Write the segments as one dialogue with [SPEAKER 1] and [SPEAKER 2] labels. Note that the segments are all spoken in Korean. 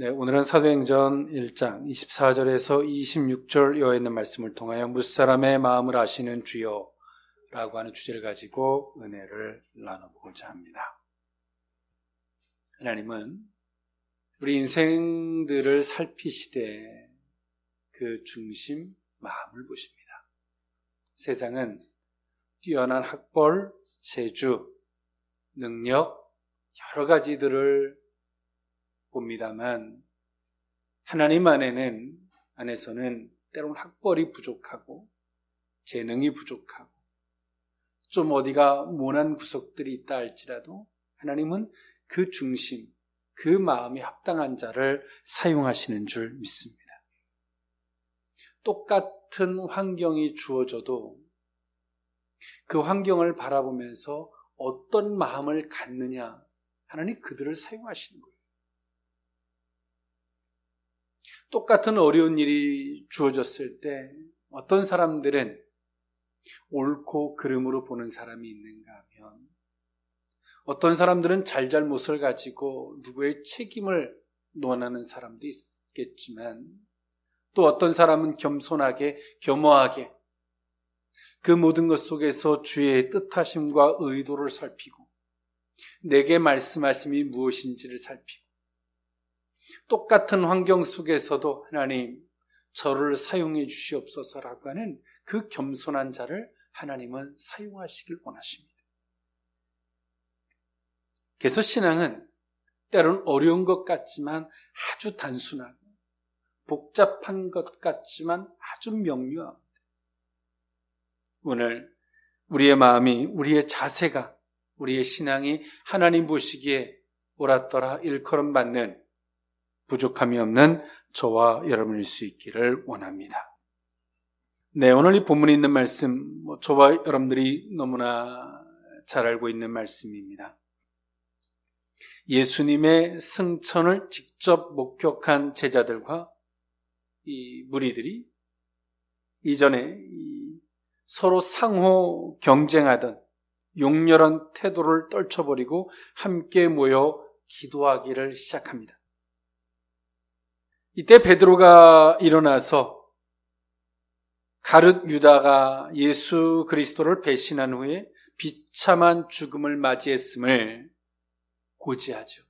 [SPEAKER 1] 네, 오늘은 사도행전 1장 24절에서 26절 여에 있는 말씀을 통하여 무사람의 마음을 아시는 주여 라고 하는 주제를 가지고 은혜를 나눠보고자 합니다. 하나님은 우리 인생들을 살피시되 그 중심 마음을 보십니다. 세상은 뛰어난 학벌, 재주, 능력 여러 가지들을 봅니다만 하나님 안에서는 때로는 학벌이 부족하고 재능이 부족하고 좀 어디가 모난 구석들이 있다 할지라도 하나님은 그 중심, 그 마음이 합당한 자를 사용하시는 줄 믿습니다. 똑같은 환경이 주어져도 그 환경을 바라보면서 어떤 마음을 갖느냐, 하나님 그들을 사용하시는 거예요. 똑같은 어려운 일이 주어졌을 때 어떤 사람들은 옳고 그름으로 보는 사람이 있는가 하면 어떤 사람들은 잘잘못을 가지고 누구의 책임을 논하는 사람도 있겠지만 또 어떤 사람은 겸손하게 겸허하게 그 모든 것 속에서 주의 뜻하심과 의도를 살피고 내게 말씀하심이 무엇인지를 살피고 똑같은 환경 속에서도 하나님 저를 사용해 주시옵소서라고 하는 그 겸손한 자를 하나님은 사용하시길 원하십니다. 그래서 신앙은 때로는 어려운 것 같지만 아주 단순하고 복잡한 것 같지만 아주 명료합니다. 오늘 우리의 마음이, 우리의 자세가, 우리의 신앙이 하나님 보시기에 옳았더라 일컬음 받는 부족함이 없는 저와 여러분일 수 있기를 원합니다. 네, 오늘 이 본문에 있는 말씀, 저와 여러분들이 너무나 잘 알고 있는 말씀입니다. 예수님의 승천을 직접 목격한 제자들과 이 무리들이 이전에 서로 상호 경쟁하던 용렬한 태도를 떨쳐버리고 함께 모여 기도하기를 시작합니다. 이때 베드로가 일어나서 가룟 유다가 예수 그리스도를 배신한 후에 비참한 죽음을 맞이했음을 고지하죠.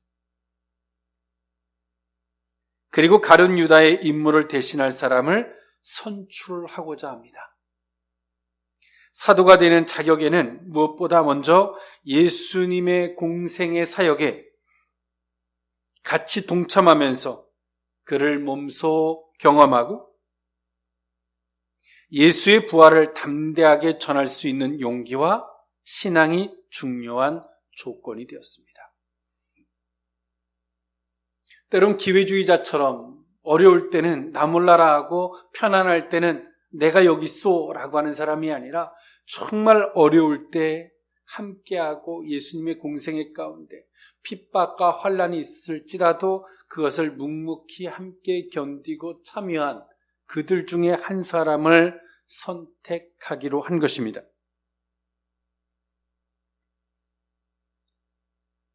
[SPEAKER 1] 그리고 가룟 유다의 임무를 대신할 사람을 선출하고자 합니다. 사도가 되는 자격에는 무엇보다 먼저 예수님의 공생의 사역에 같이 동참하면서 그를 몸소 경험하고 예수의 부활을 담대하게 전할 수 있는 용기와 신앙이 중요한 조건이 되었습니다. 때론 기회주의자처럼 어려울 때는 나 몰라라 하고 편안할 때는 내가 여기 있어 라고 하는 사람이 아니라 정말 어려울 때 함께하고 예수님의 공생의 가운데 핍박과 환난이 있을지라도 그것을 묵묵히 함께 견디고 참여한 그들 중에 한 사람을 선택하기로 한 것입니다.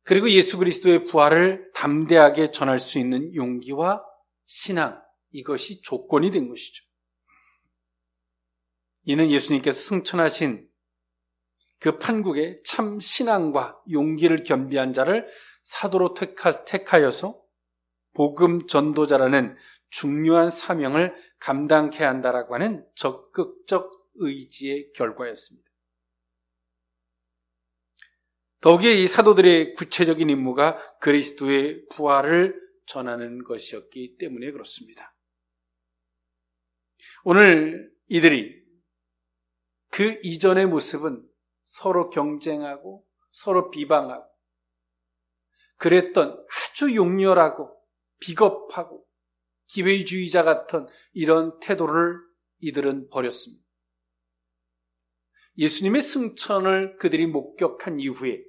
[SPEAKER 1] 그리고 예수 그리스도의 부활을 담대하게 전할 수 있는 용기와 신앙, 이것이 조건이 된 것이죠. 이는 예수님께서 승천하신 그 판국에 참 신앙과 용기를 겸비한 자를 사도로 택하여서 복음 전도자라는 중요한 사명을 감당케 한다라고 하는 적극적 의지의 결과였습니다. 더욱이 이 사도들의 구체적인 임무가 그리스도의 부활을 전하는 것이었기 때문에 그렇습니다. 오늘 이들이 그 이전의 모습은 서로 경쟁하고 서로 비방하고 그랬던 아주 용렬하고 비겁하고 기회주의자 같은 이런 태도를 이들은 버렸습니다. 예수님의 승천을 그들이 목격한 이후에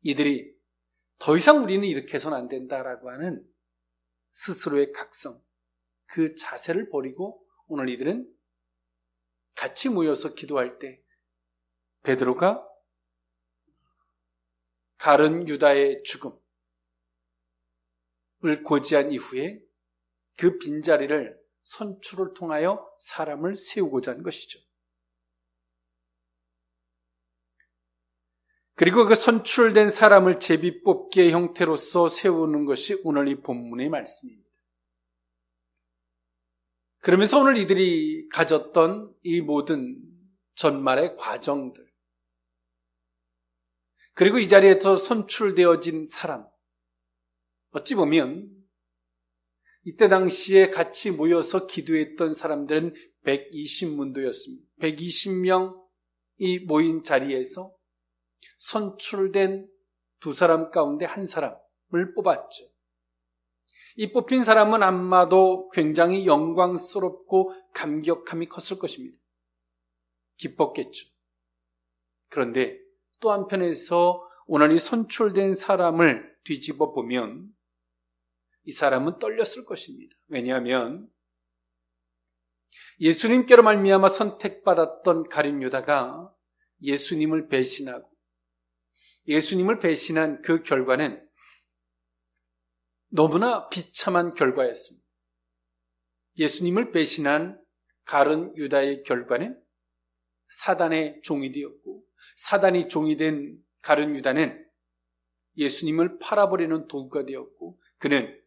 [SPEAKER 1] 이들이 더 이상 우리는 이렇게 해서는 안 된다라고 하는 스스로의 각성, 그 자세를 버리고 오늘 이들은 같이 모여서 기도할 때 베드로가 가룟 유다의 죽음, 고지한 이후에 그 빈자리를 선출을 통하여 사람을 세우고자 한 것이죠. 그리고 그 선출된 사람을 제비뽑기의 형태로서 세우는 것이 오늘 이 본문의 말씀입니다. 그러면서 오늘 이들이 가졌던 이 모든 전말의 과정들, 그리고 이 자리에서 선출되어진 사람, 어찌 보면 이때 당시에 같이 모여서 기도했던 사람들은 120문도였습니다. 120명이 모인 자리에서 선출된 두 사람 가운데 한 사람을 뽑았죠. 이 뽑힌 사람은 아마도 굉장히 영광스럽고 감격함이 컸을 것입니다. 기뻤겠죠. 그런데 또 한편에서 오늘 이 선출된 사람을 뒤집어 보면 이 사람은 떨렸을 것입니다. 왜냐하면 예수님께로 말미암아 선택받았던 가룟 유다가 예수님을 배신하고 예수님을 배신한 그 결과는 너무나 비참한 결과였습니다. 예수님을 배신한 가룟 유다의 결과는 사단의 종이 되었고, 사단이 종이 된 가룟 유다는 예수님을 팔아버리는 도구가 되었고, 그는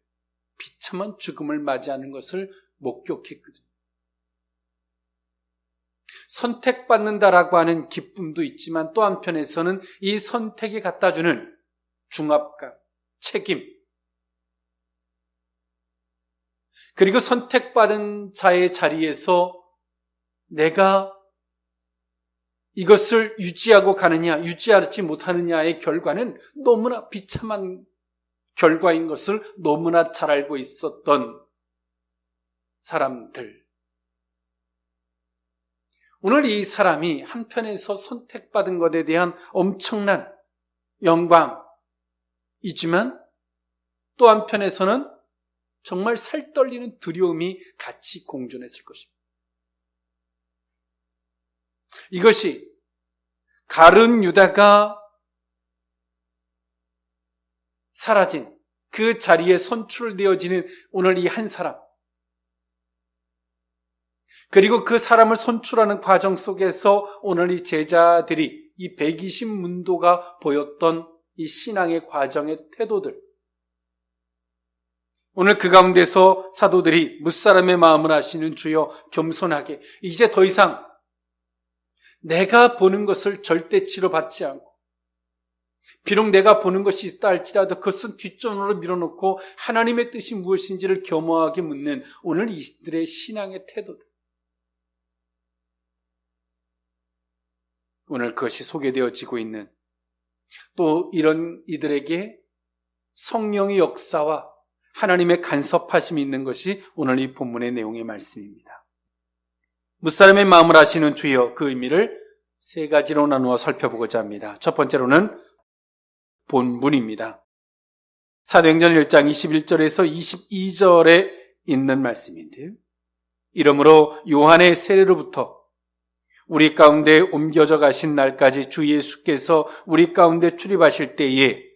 [SPEAKER 1] 비참한 죽음을 맞이하는 것을 목격했거든요. 선택받는다라고 하는 기쁨도 있지만 또 한편에서는 이 선택이 갖다주는 중압감, 책임, 그리고 선택받은 자의 자리에서 내가 이것을 유지하고 가느냐, 유지하지 못하느냐의 결과는 너무나 비참한 결과인 것을 너무나 잘 알고 있었던 사람들. 오늘 이 사람이 한편에서 선택받은 것에 대한 엄청난 영광이지만 또 한편에서는 정말 살떨리는 두려움이 같이 공존했을 것입니다. 이것이 가룟 유다가 사라진 그 자리에 선출되어지는 오늘 이 한 사람, 그리고 그 사람을 선출하는 과정 속에서 오늘 이 제자들이 이 120문도가 보였던 이 신앙의 과정의 태도들, 오늘 그 가운데서 사도들이 무사람의 마음을 아시는 주여 겸손하게 이제 더 이상 내가 보는 것을 절대치로 받지 않고 비록 내가 보는 것이 있다 할지라도 그것은 뒷전으로 밀어놓고 하나님의 뜻이 무엇인지를 겸허하게 묻는 오늘 이들의 신앙의 태도들, 오늘 그것이 소개되어지고 있는 또 이런 이들에게 성령의 역사와 하나님의 간섭하심이 있는 것이 오늘 이 본문의 내용의 말씀입니다. 무사람의 마음을 아시는 주여, 그 의미를 세 가지로 나누어 살펴보고자 합니다. 첫 번째로는 본문입니다. 사도행전 1장 21절에서 22절에 있는 말씀인데요. 이러므로 요한의 세례로부터 우리 가운데 옮겨져 가신 날까지 주 예수께서 우리 가운데 출입하실 때에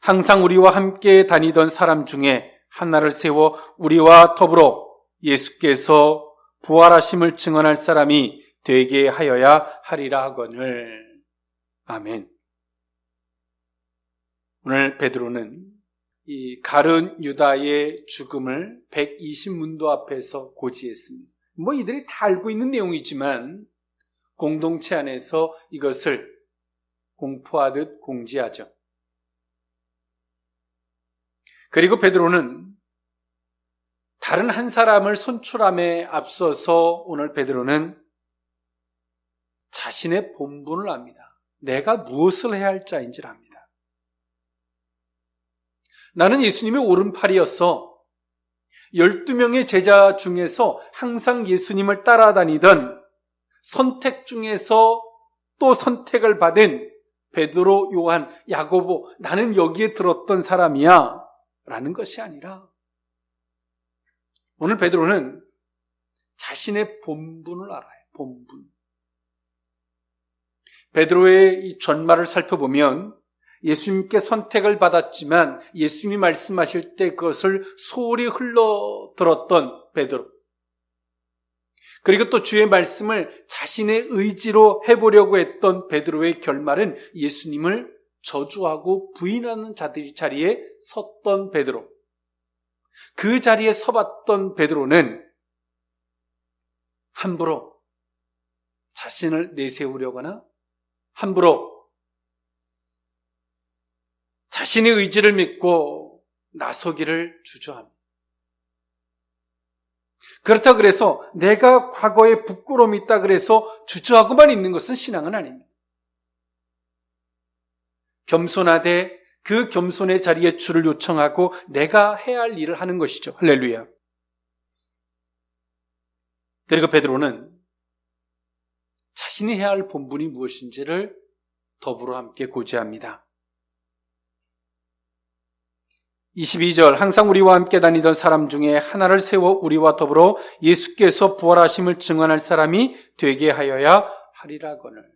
[SPEAKER 1] 항상 우리와 함께 다니던 사람 중에 하나를 세워 우리와 더불어 예수께서 부활하심을 증언할 사람이 되게 하여야 하리라 하거늘. 아멘. 오늘 베드로는 이 가룟 유다의 죽음을 120문도 앞에서 고지했습니다. 이들이 다 알고 있는 내용이지만 공동체 안에서 이것을 공포하듯 공지하죠. 그리고 베드로는 다른 한 사람을 선출함에 앞서서 오늘 베드로는 자신의 본분을 압니다. 내가 무엇을 해야 할 자인지를 압니다. 나는 예수님의 오른팔이었어. 12명의 제자 중에서 항상 예수님을 따라다니던 선택 중에서 또 선택을 받은 베드로, 요한, 야고보, 나는 여기에 들었던 사람이야 라는 것이 아니라 오늘 베드로는 자신의 본분을 알아요. 본분. 베드로의 이 전말을 살펴보면 예수님께 선택을 받았지만 예수님이 말씀하실 때 그것을 소홀히 흘러 들었던 베드로, 그리고 또 주의 말씀을 자신의 의지로 해보려고 했던 베드로의 결말은 예수님을 저주하고 부인하는 자들이 자리에 섰던 베드로, 그 자리에 서봤던 베드로는 함부로 자신을 내세우려거나 함부로 자신의 의지를 믿고 나서기를 주저합니다. 그렇다 그래서 내가 과거에 부끄러움이 있다 그래서 주저하고만 있는 것은 신앙은 아닙니다. 겸손하되 그 겸손의 자리에 주를 요청하고 내가 해야 할 일을 하는 것이죠. 할렐루야. 그리고 베드로는 자신이 해야 할 본분이 무엇인지를 더불어 함께 고지합니다. 22절, 항상 우리와 함께 다니던 사람 중에 하나를 세워 우리와 더불어 예수께서 부활하심을 증언할 사람이 되게 하여야 하리라거늘.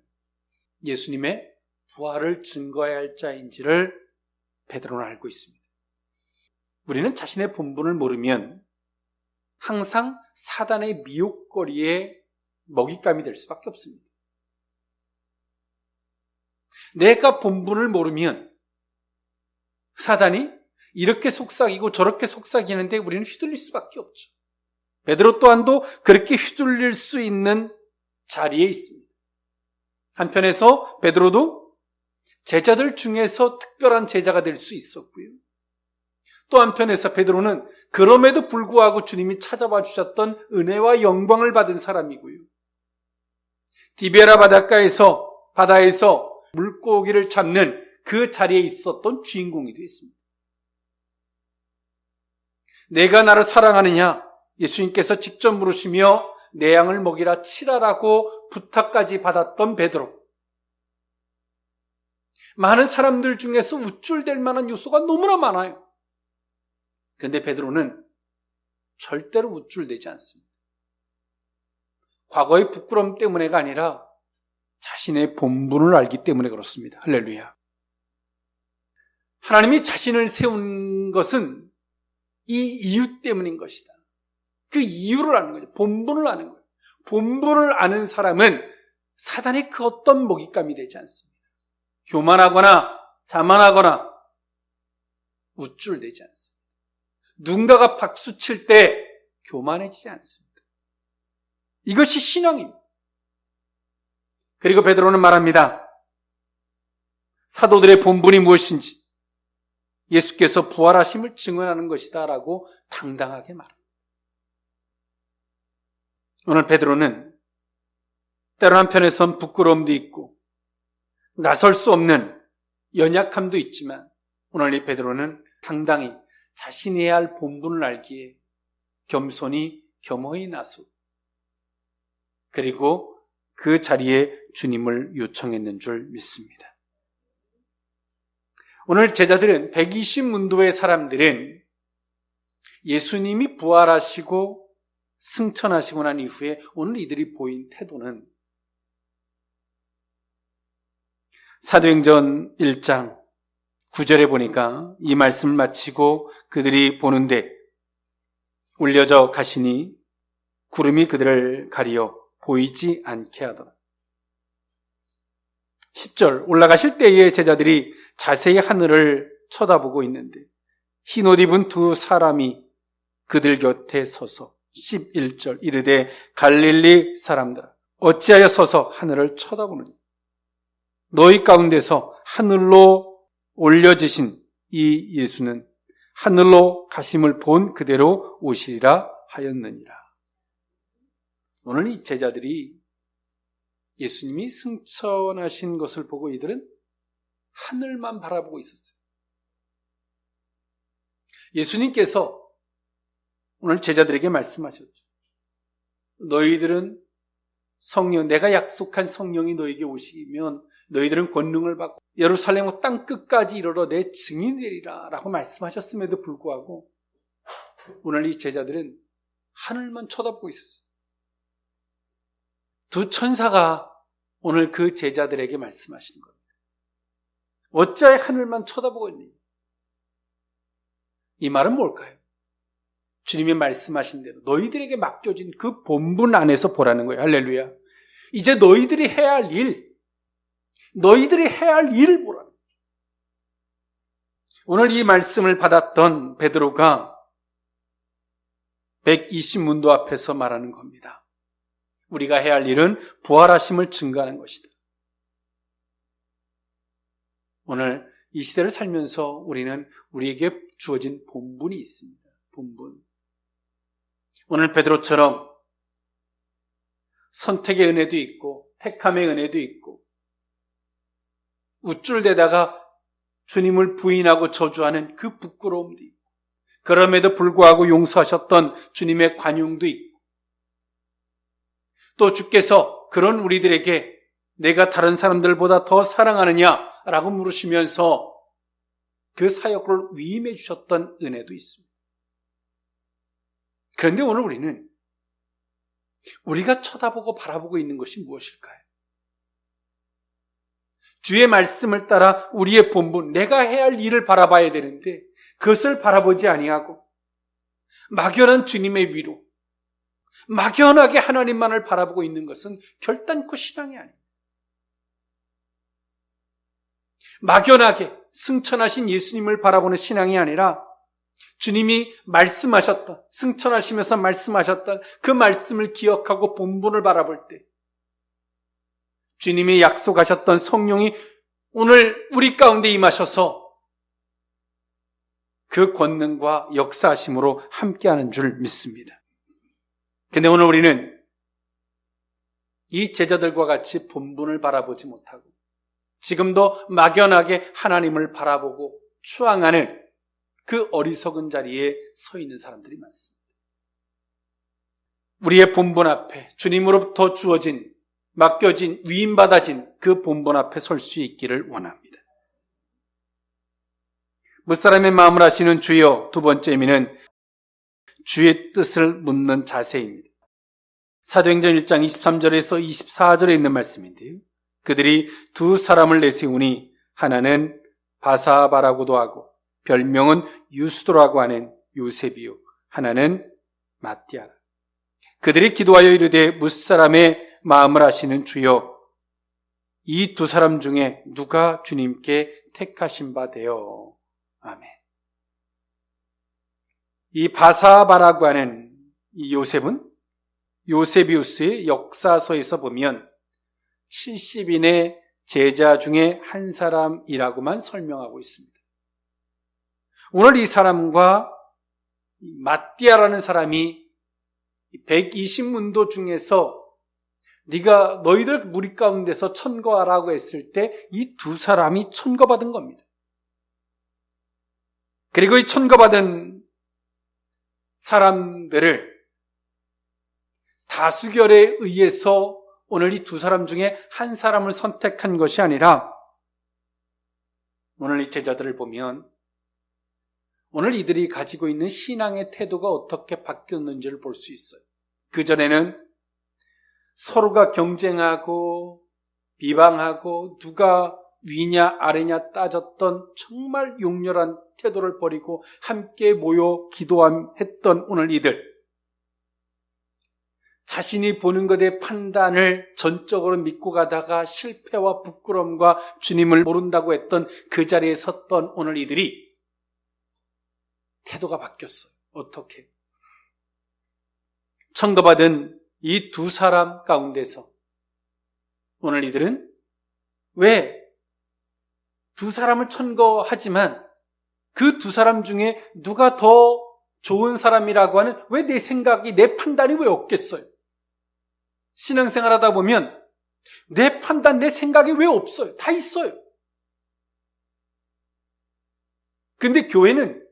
[SPEAKER 1] 예수님의 부활을 증거해야 할 자인지를 베드로는 알고 있습니다. 우리는 자신의 본분을 모르면 항상 사단의 미혹거리에 먹잇감이 될 수밖에 없습니다. 내가 본분을 모르면 사단이 이렇게 속삭이고 저렇게 속삭이는데 우리는 휘둘릴 수밖에 없죠. 베드로 또한도 그렇게 휘둘릴 수 있는 자리에 있습니다. 한편에서 베드로도 제자들 중에서 특별한 제자가 될 수 있었고요. 또 한편에서 베드로는 그럼에도 불구하고 주님이 찾아와 주셨던 은혜와 영광을 받은 사람이고요. 디베라 바다에서 물고기를 잡는 그 자리에 있었던 주인공이 되었습니다. 내가 나를 사랑하느냐? 예수님께서 직접 물으시며 내 양을 먹이라 치라라고 부탁까지 받았던 베드로. 많은 사람들 중에서 우쭐댈 만한 요소가 너무나 많아요. 그런데 베드로는 절대로 우쭐대지 않습니다. 과거의 부끄러움 때문에가 아니라 자신의 본분을 알기 때문에 그렇습니다. 할렐루야. 하나님이 자신을 세운 것은 이 이유 때문인 것이다. 그 이유를 아는 거죠. 본분을 아는 거예요. 본분을 아는 사람은 사단의 그 어떤 먹잇감이 되지 않습니다. 교만하거나 자만하거나 우쭐대지 않습니다. 누군가가 박수 칠 때 교만해지지 않습니다. 이것이 신앙입니다. 그리고 베드로는 말합니다. 사도들의 본분이 무엇인지 예수께서 부활하심을 증언하는 것이다 라고 당당하게 말합니다. 오늘 베드로는 때로 한편에선 부끄러움도 있고 나설 수 없는 연약함도 있지만 오늘 이 베드로는 당당히 자신이 해야 할 본분을 알기에 겸손히 겸허히 나서고 그리고 그 자리에 주님을 요청했는 줄 믿습니다. 오늘 제자들은 120문도의 사람들은 예수님이 부활하시고 승천하시고 난 이후에 오늘 이들이 보인 태도는 사도행전 1장 9절에 보니까 이 말씀을 마치고 그들이 보는데 울려져 가시니 구름이 그들을 가리어 보이지 않게 하더라. 10절 올라가실 때에 제자들이 자세히 하늘을 쳐다보고 있는데 흰옷 입은 두 사람이 그들 곁에 서서 11절 이르되 갈릴리 사람들아 어찌하여 서서 하늘을 쳐다보느냐 너희 가운데서 하늘로 올려지신 이 예수는 하늘로 가심을 본 그대로 오시리라 하였느니라. 오늘 이 제자들이 예수님이 승천하신 것을 보고 이들은 하늘만 바라보고 있었어요. 예수님께서 오늘 제자들에게 말씀하셨죠. 너희들은 성령, 내가 약속한 성령이 너에게 오시면 너희들은 권능을 받고 예루살렘 땅 끝까지 이르러 내 증인이 되리라 라고 말씀하셨음에도 불구하고 오늘 이 제자들은 하늘만 쳐다보고 있었어요. 두 천사가 오늘 그 제자들에게 말씀하신 겁니다. 어찌하여 하늘만 쳐다보고 있니? 이 말은 뭘까요? 주님이 말씀하신 대로 너희들에게 맡겨진 그 본분 안에서 보라는 거예요. 할렐루야. 이제 너희들이 해야 할 일을 보라는 거예요. 오늘 이 말씀을 받았던 베드로가 120문도 앞에서 말하는 겁니다. 우리가 해야 할 일은 부활하심을 증거하는 것이다. 오늘 이 시대를 살면서 우리는 우리에게 주어진 본분이 있습니다. 본분. 오늘 베드로처럼 선택의 은혜도 있고 택함의 은혜도 있고 우쭐대다가 주님을 부인하고 저주하는 그 부끄러움도 있고 그럼에도 불구하고 용서하셨던 주님의 관용도 있고 또 주께서 그런 우리들에게 내가 다른 사람들보다 더 사랑하느냐라고 물으시면서 그 사역을 위임해 주셨던 은혜도 있습니다. 그런데 오늘 우리는 우리가 쳐다보고 바라보고 있는 것이 무엇일까요? 주의 말씀을 따라 우리의 본분, 내가 해야 할 일을 바라봐야 되는데 그것을 바라보지 아니하고 막연한 주님의 위로, 막연하게 하나님만을 바라보고 있는 것은 결단코 신앙이 아닙니다. 막연하게 승천하신 예수님을 바라보는 신앙이 아니라 주님이 말씀하셨던, 승천하시면서 말씀하셨던 그 말씀을 기억하고 본분을 바라볼 때 주님이 약속하셨던 성령이 오늘 우리 가운데 임하셔서 그 권능과 역사하심으로 함께하는 줄 믿습니다. 근데 오늘 우리는 이 제자들과 같이 본분을 바라보지 못하고 지금도 막연하게 하나님을 바라보고 추앙하는 그 어리석은 자리에 서 있는 사람들이 많습니다. 우리의 본분 앞에 주님으로부터 주어진, 맡겨진, 위임받아진 그 본분 앞에 설 수 있기를 원합니다. 무사람의 마음을 아시는 주여, 두 번째 의미는 주의 뜻을 묻는 자세입니다. 사도행전 1장 23절에서 24절에 있는 말씀인데요. 그들이 두 사람을 내세우니 하나는 바사바라고도 하고 별명은 유스도라고 하는 요셉이요 하나는 마띠아라. 그들이 기도하여 이르되 무사람의 마음을 아시는 주여, 이 두 사람 중에 누가 주님께 택하신 바 되어. 아멘. 이 바사바라고 하는 이 요셉은 요세비우스의 역사서에서 보면 70인의 제자 중에 한 사람이라고만 설명하고 있습니다. 오늘 이 사람과 마띠아라는 사람이 120문도 중에서 네가 너희들 무리 가운데서 천거하라고 했을 때 이 두 사람이 천거받은 겁니다. 그리고 이 천거받은 사람들을 다수결에 의해서 오늘 이 두 사람 중에 한 사람을 선택한 것이 아니라 오늘 이 제자들을 보면 오늘 이들이 가지고 있는 신앙의 태도가 어떻게 바뀌었는지를 볼 수 있어요. 그전에는 서로가 경쟁하고 비방하고 누가 위냐 아래냐 따졌던 정말 용렬한 태도를 버리고 함께 모여 기도했던 오늘 이들, 자신이 보는 것의 판단을 전적으로 믿고 가다가 실패와 부끄러움과 주님을 모른다고 했던 그 자리에 섰던 오늘 이들이 태도가 바뀌었어요. 어떻게? 천거받은 이 두 사람 가운데서 오늘 이들은 왜 두 사람을 천거하지만 그 두 사람 중에 누가 더 좋은 사람이라고 하는 왜 내 생각이, 내 판단이 왜 없겠어요? 신앙생활 하다 보면 내 판단, 내 생각이 왜 없어요? 다 있어요. 근데 교회는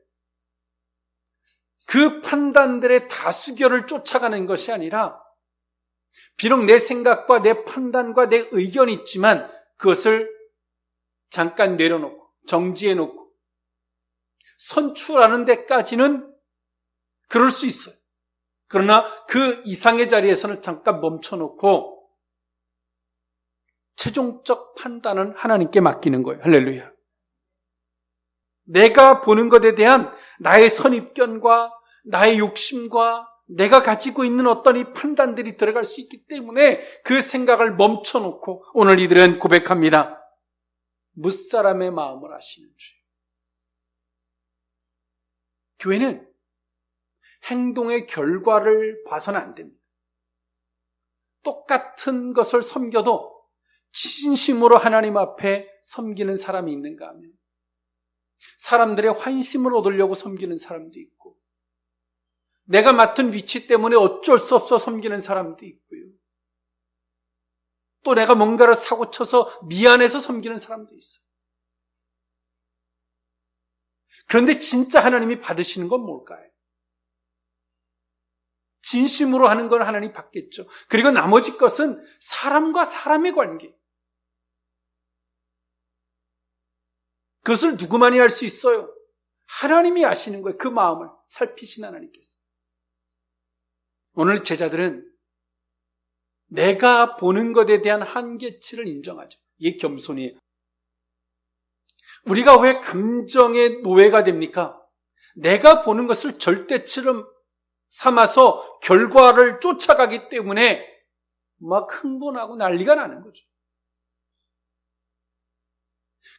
[SPEAKER 1] 그 판단들의 다수결을 쫓아가는 것이 아니라 비록 내 생각과 내 판단과 내 의견이 있지만 그것을 잠깐 내려놓고 정지해놓고 선출하는 데까지는 그럴 수 있어요. 그러나 그 이상의 자리에서는 잠깐 멈춰놓고 최종적 판단은 하나님께 맡기는 거예요. 할렐루야. 내가 보는 것에 대한 나의 선입견과 나의 욕심과 내가 가지고 있는 어떤 이 판단들이 들어갈 수 있기 때문에 그 생각을 멈춰놓고 오늘 이들은 고백합니다. 무사람의 마음을 아시는 주. 교회는 행동의 결과를 봐서는 안 됩니다. 똑같은 것을 섬겨도 진심으로 하나님 앞에 섬기는 사람이 있는가 하면 사람들의 환심을 얻으려고 섬기는 사람도 있고 내가 맡은 위치 때문에 어쩔 수 없어 섬기는 사람도 있고요. 또 내가 뭔가를 사고쳐서 미안해서 섬기는 사람도 있어요. 그런데 진짜 하나님이 받으시는 건 뭘까요? 진심으로 하는 건 하나님 받겠죠. 그리고 나머지 것은 사람과 사람의 관계. 그것을 누구만이 알 수 있어요? 하나님이 아시는 거예요. 그 마음을 살피신 하나님께서. 오늘 제자들은 내가 보는 것에 대한 한계치를 인정하죠. 이게 겸손이에요. 우리가 왜 감정의 노예가 됩니까? 내가 보는 것을 절대치로 삼아서 결과를 쫓아가기 때문에 막 흥분하고 난리가 나는 거죠.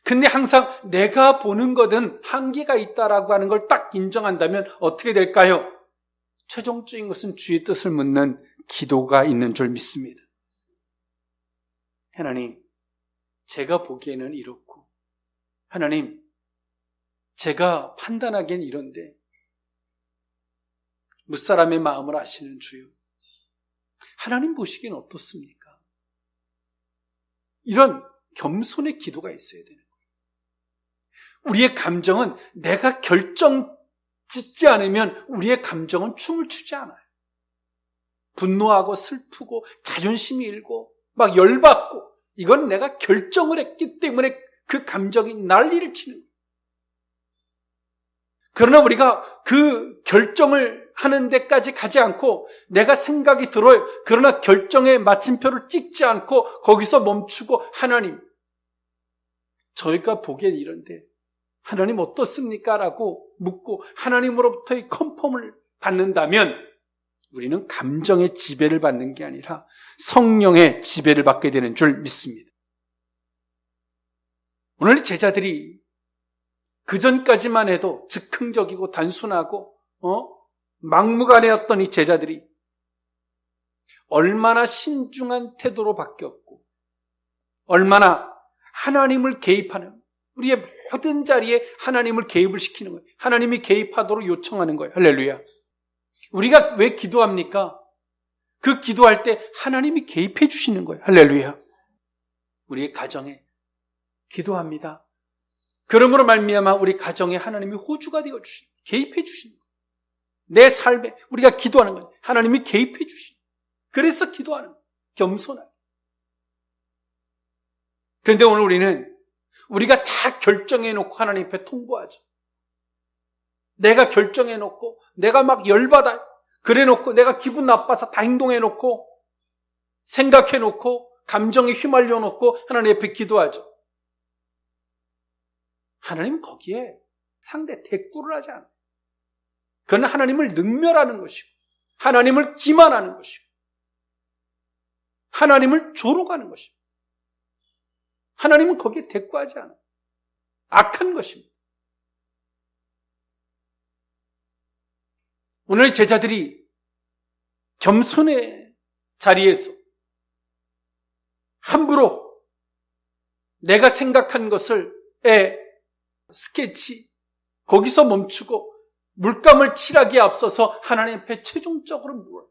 [SPEAKER 1] 근데 항상 내가 보는 것은 한계가 있다라고 하는 걸 딱 인정한다면 어떻게 될까요? 최종적인 것은 주의 뜻을 묻는 기도가 있는 줄 믿습니다. 하나님, 제가 보기에는 이렇고 하나님, 제가 판단하기엔 이런데 무사람의 마음을 아시는 주요. 하나님 보시기엔 어떻습니까? 이런 겸손의 기도가 있어야 되는 거예요. 우리의 감정은 내가 결정 짓지 않으면 우리의 감정은 춤을 추지 않아요. 분노하고 슬프고 자존심이 일고 막 열받고 이건 내가 결정을 했기 때문에 그 감정이 난리를 치는 거예요. 그러나 우리가 그 결정을 하는 데까지 가지 않고 내가 생각이 들어요. 그러나 결정에 마침표를 찍지 않고 거기서 멈추고 하나님, 저희가 보기엔 이런데 하나님 어떻습니까? 라고 묻고 하나님으로부터의 컨펌을 받는다면 우리는 감정의 지배를 받는 게 아니라 성령의 지배를 받게 되는 줄 믿습니다. 오늘 제자들이 그전까지만 해도 즉흥적이고 단순하고 막무가내였던 이 제자들이 얼마나 신중한 태도로 바뀌었고 얼마나 하나님을 개입하는 우리의 모든 자리에 하나님을 개입을 시키는 거예요. 하나님이 개입하도록 요청하는 거예요. 할렐루야. 우리가 왜 기도합니까? 그 기도할 때 하나님이 개입해 주시는 거예요. 할렐루야. 우리의 가정에 기도합니다. 그러므로 말미암아 우리 가정에 하나님이 호주가 되어 주시는 거예요. 개입해 주시는 거예요. 내 삶에 우리가 기도하는 거예요. 하나님이 개입해 주시는 거예요. 그래서 기도하는 거예요. 겸손하게. 그런데 오늘 우리가 다 결정해놓고 하나님 앞에 통보하죠. 내가 결정해놓고 내가 막 열받아요. 그래놓고 내가 기분 나빠서 다 행동해놓고 생각해놓고 감정에 휘말려놓고 하나님 앞에 기도하죠. 하나님 거기에 상대 대꾸를 하지 않아요. 그건 하나님을 능멸하는 것이고 하나님을 기만하는 것이고 하나님을 조롱하는 것이고 하나님은 거기에 대꾸하지 않아요. 악한 것입니다. 오늘 제자들이 겸손의 자리에서 함부로 내가 생각한 것을 스케치 거기서 멈추고 물감을 칠하기에 앞서서 하나님 앞에 최종적으로 물어요.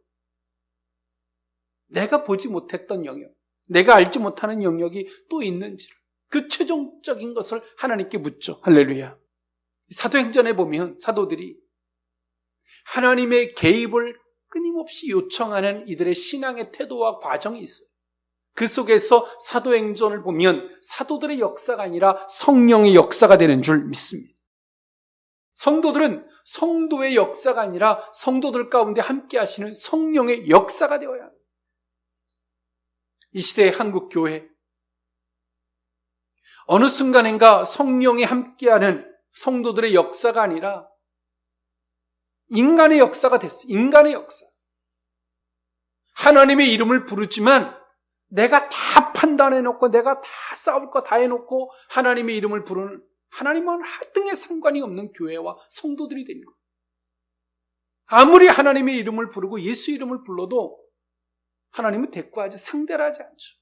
[SPEAKER 1] 내가 보지 못했던 영역, 내가 알지 못하는 영역이 또 있는지를 그 최종적인 것을 하나님께 묻죠. 할렐루야. 사도행전에 보면 사도들이 하나님의 개입을 끊임없이 요청하는 이들의 신앙의 태도와 과정이 있어요. 그 속에서 사도행전을 보면 사도들의 역사가 아니라 성령의 역사가 되는 줄 믿습니다. 성도들은 성도의 역사가 아니라 성도들 가운데 함께 하시는 성령의 역사가 되어야 합니다. 이 시대의 한국교회 어느 순간인가 성령이 함께하는 성도들의 역사가 아니라 인간의 역사가 됐어요. 인간의 역사. 하나님의 이름을 부르지만 내가 다 판단해놓고 내가 다 싸울 거 다 해놓고 하나님의 이름을 부르는, 하나님은 하등의 상관이 없는 교회와 성도들이 되는 거예요. 아무리 하나님의 이름을 부르고 예수 이름을 불러도 하나님은 대꾸하지, 상대를 하지 않죠.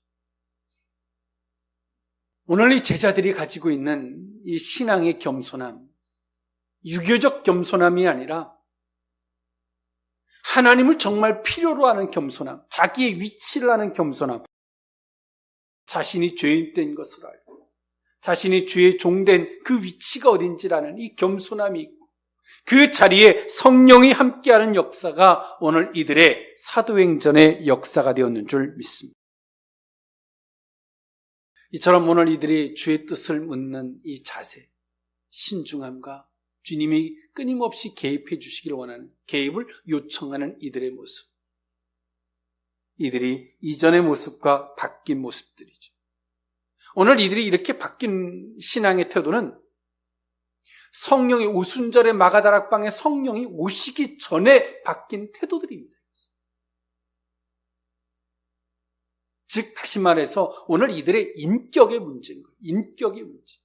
[SPEAKER 1] 오늘 이 제자들이 가지고 있는 이 신앙의 겸손함, 유교적 겸손함이 아니라 하나님을 정말 필요로 하는 겸손함, 자기의 위치를 하는 겸손함, 자신이 죄인된 것을 알고 자신이 주의 종된 그 위치가 어딘지라는 이 겸손함이 있고 그 자리에 성령이 함께하는 역사가 오늘 이들의 사도행전의 역사가 되었는 줄 믿습니다. 이처럼 오늘 이들이 주의 뜻을 묻는 이 자세, 신중함과 주님이 끊임없이 개입해 주시기를 원하는, 개입을 요청하는 이들의 모습. 이들이 이전의 모습과 바뀐 모습들이죠. 오늘 이들이 이렇게 바뀐 신앙의 태도는 성령이 오순절의 마가다락방에 성령이 오시기 전에 바뀐 태도들입니다. 즉 다시 말해서 오늘 이들의 인격의 문제인 거예요. 인격의 문제.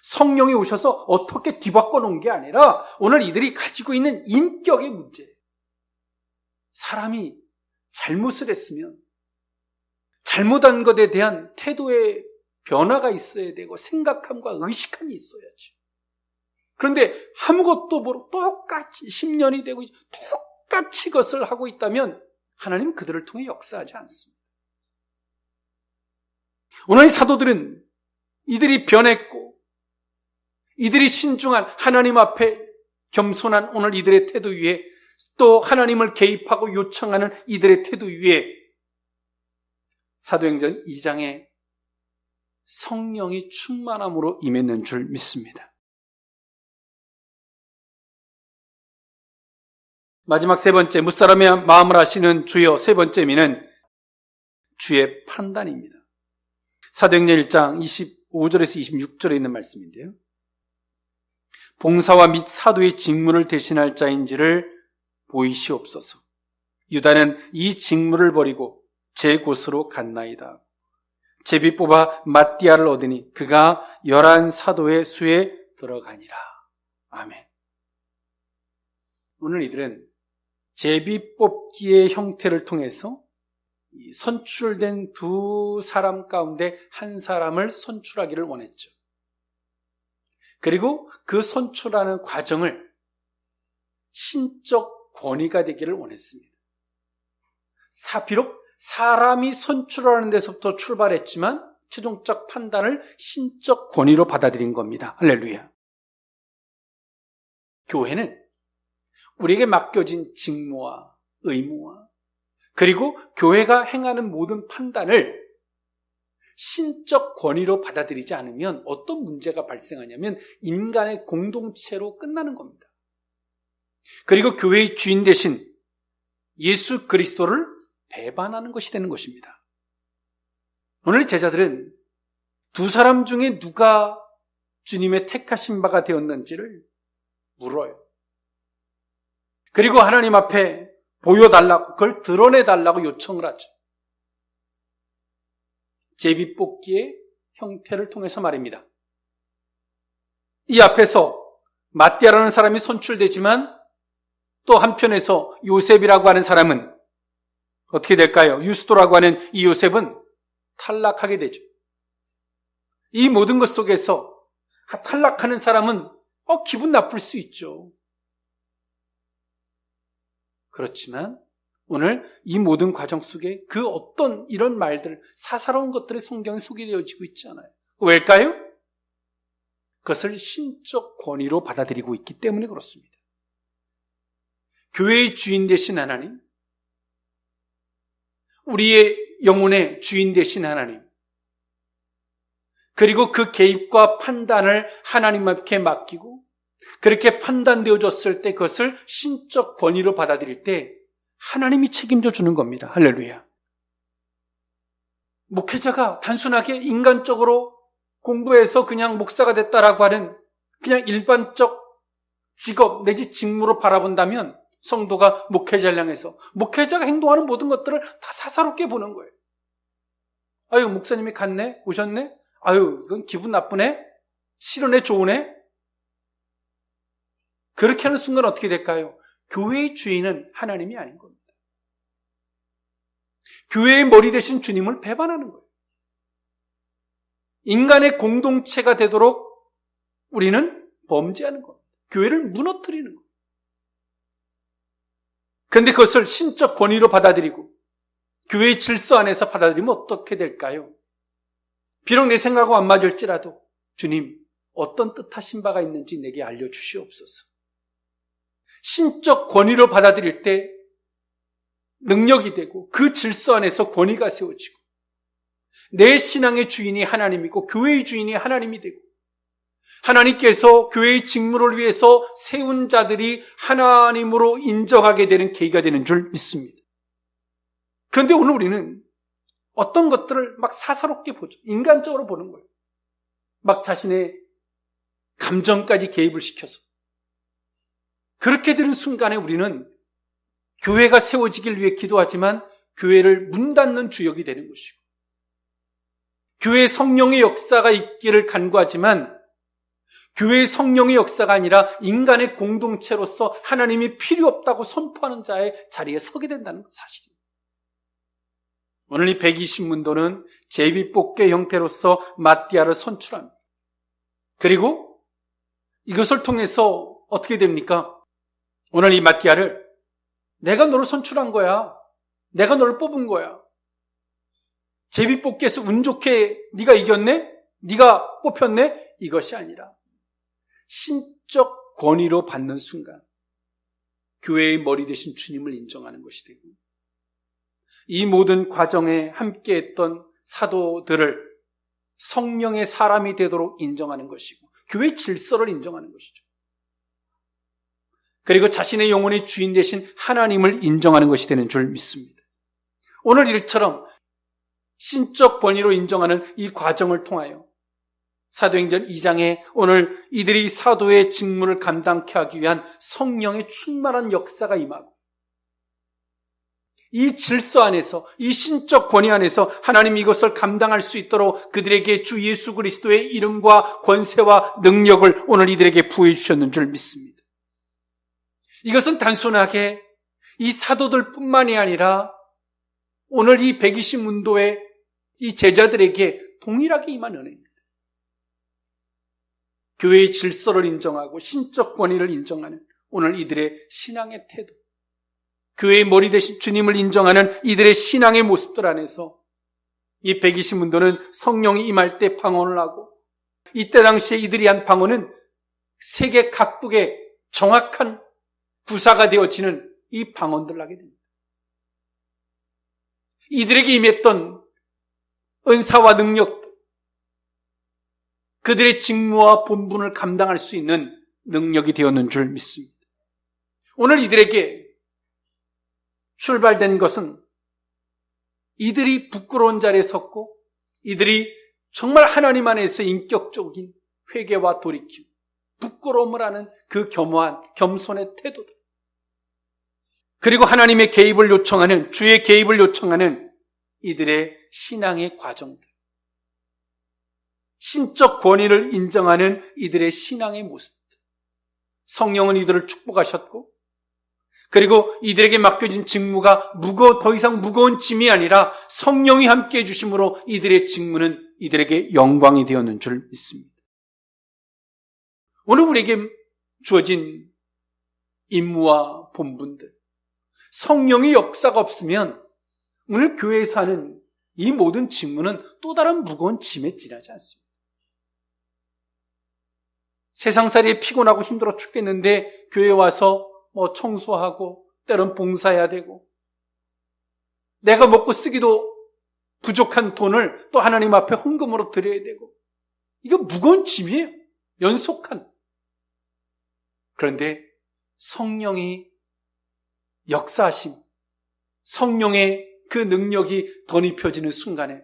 [SPEAKER 1] 성령이 오셔서 어떻게 뒤바꿔 놓은 게 아니라 오늘 이들이 가지고 있는 인격의 문제예요. 사람이 잘못을 했으면 잘못한 것에 대한 태도의 변화가 있어야 되고 생각함과 의식함이 있어야죠. 그런데 아무것도 모르고 똑같이 10년이 되고 똑같이 그것을 하고 있다면 하나님은 그들을 통해 역사하지 않습니다. 오늘 이 사도들은 이들이 변했고 이들이 신중한 하나님 앞에 겸손한 오늘 이들의 태도 위에 또 하나님을 개입하고 요청하는 이들의 태도 위에 사도행전 2장에 성령이 충만함으로 임했는 줄 믿습니다. 마지막 세 번째, 무사람의 마음을 아시는 주여, 세 번째 미는 주의 판단입니다. 사도행전 1장 25절에서 26절에 있는 말씀인데요. 봉사와 및 사도의 직무를 대신할 자인지를 보이시옵소서. 유다는 이 직무를 버리고 제 곳으로 갔나이다. 제비 뽑아 마띠아를 얻으니 그가 11사도의 수에 들어가니라. 아멘. 오늘 이들은 제비 뽑기의 형태를 통해서 선출된 두 사람 가운데 한 사람을 선출하기를 원했죠. 그리고 그 선출하는 과정을 신적 권위가 되기를 원했습니다. 비록 사람이 선출하는 데서부터 출발했지만 최종적 판단을 신적 권위로 받아들인 겁니다. 할렐루야. 교회는 우리에게 맡겨진 직무와 의무와 그리고 교회가 행하는 모든 판단을 신적 권위로 받아들이지 않으면 어떤 문제가 발생하냐면 인간의 공동체로 끝나는 겁니다. 그리고 교회의 주인 대신 예수 그리스도를 배반하는 것이 되는 것입니다. 오늘 제자들은 두 사람 중에 누가 주님의 택하신 바가 되었는지를 물어요. 그리고 하나님 앞에 보여달라고, 그걸 드러내달라고 요청을 하죠. 제비뽑기의 형태를 통해서 말입니다. 이 앞에서 마띠아라는 사람이 선출되지만 또 한편에서 요셉이라고 하는 사람은 어떻게 될까요? 유스도라고 하는 이 요셉은 탈락하게 되죠. 이 모든 것 속에서 탈락하는 사람은 기분 나쁠 수 있죠. 그렇지만 오늘 이 모든 과정 속에 그 어떤 이런 말들, 사사로운 것들이 성경에 소개되어지고 있지 않아요. 왜일까요? 그것을 신적 권위로 받아들이고 있기 때문에 그렇습니다. 교회의 주인 되신 하나님, 우리의 영혼의 주인 되신 하나님, 그리고 그 개입과 판단을 하나님 앞에 맡기고 그렇게 판단되어졌을 때 그것을 신적 권위로 받아들일 때 하나님이 책임져 주는 겁니다. 할렐루야. 목회자가 단순하게 인간적으로 공부해서 그냥 목사가 됐다라고 하는 그냥 일반적 직업 내지 직무로 바라본다면 성도가 목회자를 향해서 목회자가 행동하는 모든 것들을 다 사사롭게 보는 거예요. 아유, 목사님이 갔네? 오셨네? 아유, 이건 기분 나쁘네? 싫으네? 좋으네? 그렇게 하는 순간 어떻게 될까요? 교회의 주인은 하나님이 아닌 겁니다. 교회의 머리 대신 주님을 배반하는 거예요. 인간의 공동체가 되도록 우리는 범죄하는 겁니다. 교회를 무너뜨리는 거예요. 그런데 그것을 신적 권위로 받아들이고 교회의 질서 안에서 받아들이면 어떻게 될까요? 비록 내 생각하고 안 맞을지라도 주님, 어떤 뜻하신 바가 있는지 내게 알려주시옵소서. 신적 권위로 받아들일 때 능력이 되고 그 질서 안에서 권위가 세워지고 내 신앙의 주인이 하나님이고 교회의 주인이 하나님이 되고 하나님께서 교회의 직무를 위해서 세운 자들이 하나님으로 인정하게 되는 계기가 되는 줄 믿습니다. 그런데 오늘 우리는 어떤 것들을 막 사사롭게 보죠. 인간적으로 보는 거예요. 막 자신의 감정까지 개입을 시켜서. 그렇게 되는 순간에 우리는 교회가 세워지길 위해 기도하지만 교회를 문 닫는 주역이 되는 것이고, 교회에 성령의 역사가 있기를 간구하지만 교회의 성령의 역사가 아니라 인간의 공동체로서 하나님이 필요 없다고 선포하는 자의 자리에 서게 된다는 사실입니다. 오늘 이 120문도는 제비뽑기 형태로서 마띠아를 선출합니다. 그리고 이것을 통해서 어떻게 됩니까? 오늘 이 마띠아를 내가 너를 선출한 거야. 내가 너를 뽑은 거야. 제비뽑기에서 운 좋게 네가 이겼네? 네가 뽑혔네? 이것이 아니라 신적 권위로 받는 순간 교회의 머리 되신 주님을 인정하는 것이 되고, 이 모든 과정에 함께했던 사도들을 성령의 사람이 되도록 인정하는 것이고 교회의 질서를 인정하는 것이죠. 그리고 자신의 영혼의 주인 되신 하나님을 인정하는 것이 되는 줄 믿습니다. 오늘 일처럼 신적 권위로 인정하는 이 과정을 통하여 사도행전 2장에 오늘 이들이 사도의 직무를 감당케 하기 위한 성령의 충만한 역사가 임하고, 이 질서 안에서, 이 신적 권위 안에서 하나님이 이것을 감당할 수 있도록 그들에게 주 예수 그리스도의 이름과 권세와 능력을 오늘 이들에게 부여해 주셨는 줄 믿습니다. 이것은 단순하게 이 사도들뿐만이 아니라 오늘 이 120문도의 이 제자들에게 동일하게 임한 은혜입니다. 교회의 질서를 인정하고 신적 권위를 인정하는 오늘 이들의 신앙의 태도, 교회의 머리 되신 주님을 인정하는 이들의 신앙의 모습들 안에서 이 120문도는 성령이 임할 때 방언을 하고, 이때 당시에 이들이 한 방언은 세계 각국의 정확한 구사가 되어지는 이 방언들을 하게 됩니다. 이들에게 임했던 은사와 능력들, 그들의 직무와 본분을 감당할 수 있는 능력이 되었는 줄 믿습니다. 오늘 이들에게 출발된 것은 이들이 부끄러운 자리에 섰고, 이들이 정말 하나님 안에서 인격적인 회개와 돌이킴, 부끄러움을 하는 그 겸허한 겸손의 태도들, 그리고 하나님의 개입을 요청하는, 주의 개입을 요청하는 이들의 신앙의 과정들, 신적 권위를 인정하는 이들의 신앙의 모습들. 성령은 이들을 축복하셨고, 그리고 이들에게 맡겨진 직무가 더 이상 무거운 짐이 아니라 성령이 함께해 주심으로 이들의 직무는 이들에게 영광이 되었는 줄 믿습니다. 오늘 우리에게 주어진 임무와 본분들, 성령의 역사가 없으면 오늘 교회에서 하는 이 모든 직무는 또 다른 무거운 짐에 지나지 않습니다. 세상살이에 피곤하고 힘들어 죽겠는데 교회에 와서 청소하고 때론 봉사해야 되고, 내가 먹고 쓰기도 부족한 돈을 또 하나님 앞에 헌금으로 드려야 되고, 이거 무거운 짐이에요. 연속한. 그런데 성령이 역사하심, 성령의 그 능력이 덧입혀지는 순간에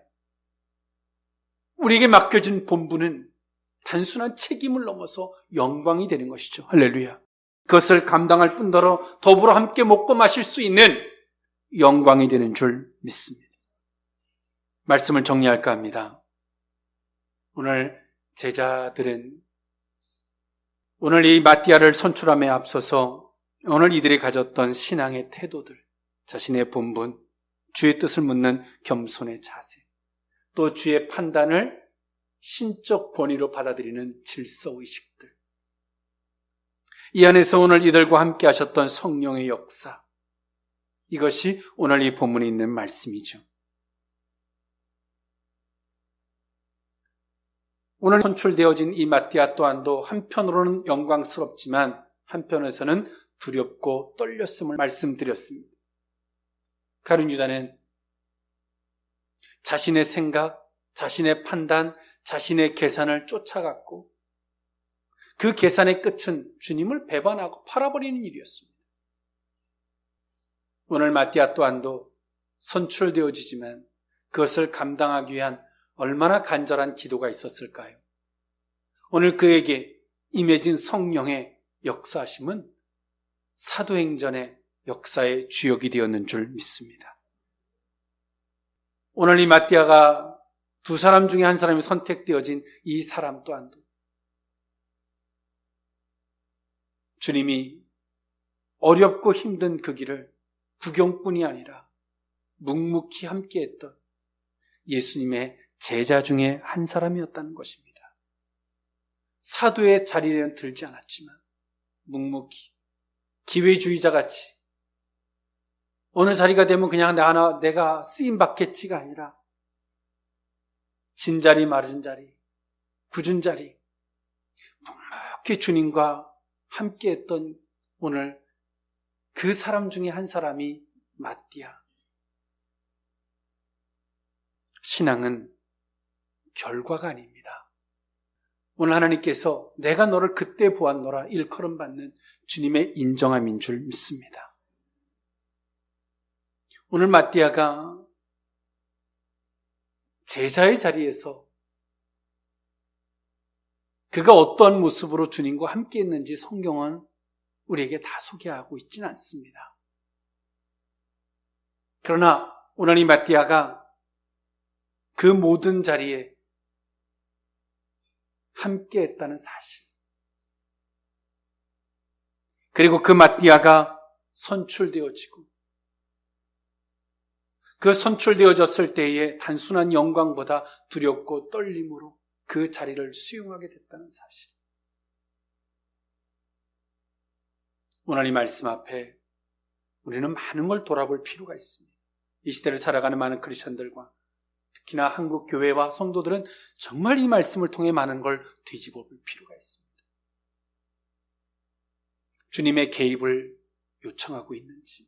[SPEAKER 1] 우리에게 맡겨진 본분은 단순한 책임을 넘어서 영광이 되는 것이죠. 할렐루야. 그것을 감당할 뿐더러 더불어 함께 먹고 마실 수 있는 영광이 되는 줄 믿습니다. 말씀을 정리할까 합니다. 오늘 제자들은 오늘 이 마띠아를 선출함에 앞서서 오늘 이들이 가졌던 신앙의 태도들, 자신의 본분, 주의 뜻을 묻는 겸손의 자세, 또 주의 판단을 신적 권위로 받아들이는 질서의식들, 이 안에서 오늘 이들과 함께 하셨던 성령의 역사, 이것이 오늘 이 본문에 있는 말씀이죠. 오늘 선출되어진 이 마띠아 또한도 한편으로는 영광스럽지만 한편에서는 두렵고 떨렸음을 말씀드렸습니다. 가룟 유다는 자신의 생각, 자신의 판단, 자신의 계산을 쫓아갔고 그 계산의 끝은 주님을 배반하고 팔아버리는 일이었습니다. 오늘 마띠아 또한도 선출되어지지만 그것을 감당하기 위한 얼마나 간절한 기도가 있었을까요? 오늘 그에게 임해진 성령의 역사하심은 사도행전의 역사의 주역이 되었는 줄 믿습니다. 오늘 이 마띠아가 두 사람 중에 한 사람이 선택되어진 이 사람 또한도 주님이 어렵고 힘든 그 길을 구경뿐이 아니라 묵묵히 함께했던 예수님의 제자 중에 한 사람이었다는 것입니다. 사도의 자리에는 들지 않았지만 묵묵히 기회주의자같이 어느 자리가 되면 그냥 내가 쓰임 받겠지가 아니라 진자리 마른 자리, 굳은 자리, 묵묵히 주님과 함께했던 오늘 그 사람 중에 한 사람이 마띠아. 신앙은 결과가 아닙니다. 오늘 하나님께서 내가 너를 그때 보았노라 일컬음 받는 주님의 인정함인 줄 믿습니다. 오늘 마띠아가 제자의 자리에서 그가 어떤 모습으로 주님과 함께 했는지 성경은 우리에게 다 소개하고 있지는 않습니다. 그러나 오늘 이 마띠아가 그 모든 자리에 함께 했다는 사실, 그리고 그 마띠아가 선출되어지고 그 선출되어졌을 때에 단순한 영광보다 두렵고 떨림으로 그 자리를 수용하게 됐다는 사실. 오늘 이 말씀 앞에 우리는 많은 걸 돌아볼 필요가 있습니다. 이 시대를 살아가는 많은 크리스천들과 특히나 한국 교회와 성도들은 정말 이 말씀을 통해 많은 걸 뒤집어 볼 필요가 있습니다. 주님의 개입을 요청하고 있는지,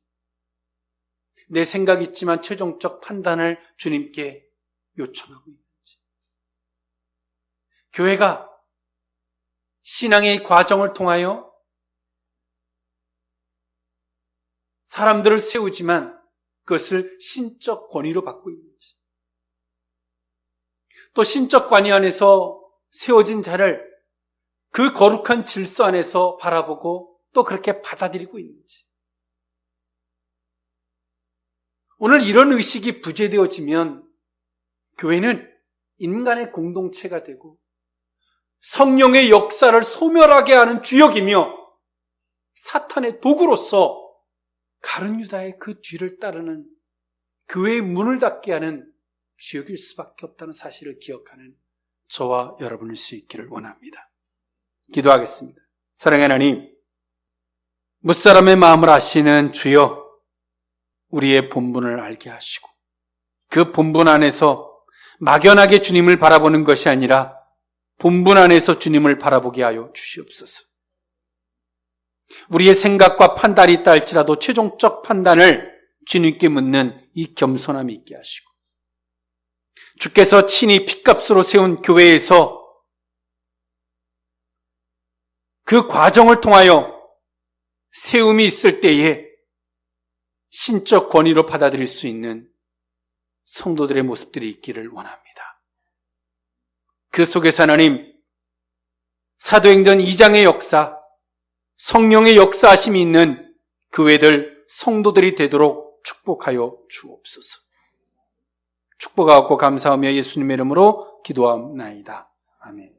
[SPEAKER 1] 내 생각이 있지만 최종적 판단을 주님께 요청하고 있는지, 교회가 신앙의 과정을 통하여 사람들을 세우지만 그것을 신적 권위로 받고 있는지, 또 신적 관위 안에서 세워진 자를 그 거룩한 질서 안에서 바라보고 또 그렇게 받아들이고 있는지. 오늘 이런 의식이 부재되어지면 교회는 인간의 공동체가 되고 성령의 역사를 소멸하게 하는 주역이며 사탄의 도구로서 가룟 유다의 그 뒤를 따르는 교회의 문을 닫게 하는 주역일 수밖에 없다는 사실을 기억하는 저와 여러분일 수 있기를 원합니다. 기도하겠습니다. 사랑하는 하나님, 무사람의 마음을 아시는 주여, 우리의 본분을 알게 하시고 그 본분 안에서 막연하게 주님을 바라보는 것이 아니라 본분 안에서 주님을 바라보게 하여 주시옵소서. 우리의 생각과 판단이 있다 할지라도 최종적 판단을 주님께 묻는 이 겸손함이 있게 하시고, 주께서 친히 핏값으로 세운 교회에서 그 과정을 통하여 세움이 있을 때에 신적 권위로 받아들일 수 있는 성도들의 모습들이 있기를 원합니다. 그 속에서 하나님, 사도행전 2장의 역사, 성령의 역사하심이 있는 교회들, 성도들이 되도록 축복하여 주옵소서. 축복하고 감사하며 예수님의 이름으로 기도하옵나이다. 아멘.